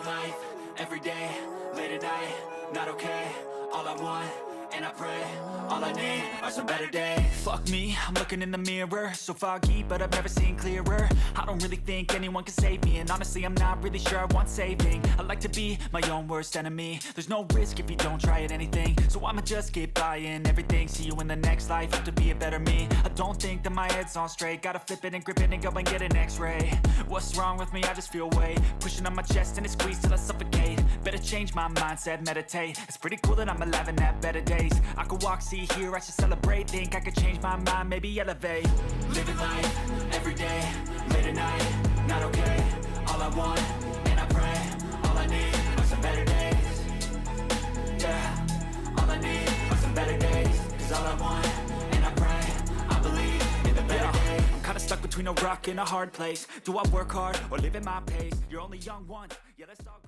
life, every day, late at night, not okay. All I want, and I pray, all I need are some better days. Fuck me, I'm looking in the mirror, so foggy, but I've never seen clearer. I don't really think anyone can save me, and honestly I'm not really sure I want saving. I like to be my own worst enemy. There's no risk if you don't try at anything, so I'ma just keep buying everything. See you in the next life, have to be a better me. I don't think that my head's on straight, gotta flip it and grip it and go and get an x-ray. What's wrong with me? I just feel weight pushing on my chest and it squeezes till I suffocate. Better change my mindset, meditate. It's pretty cool that I'm alive and have better days. I could walk, see, hear, I should celebrate. Think I could change my mind, maybe elevate. Living life, every day, late at night, not okay. All I want, and I pray, all I need are some better days. Yeah, all I need are some better days. Cause all I want, and I pray, I believe in the better days. I'm kinda stuck between a rock and a hard place. Do I work hard, or live at my pace? You're only young once, yeah, let's all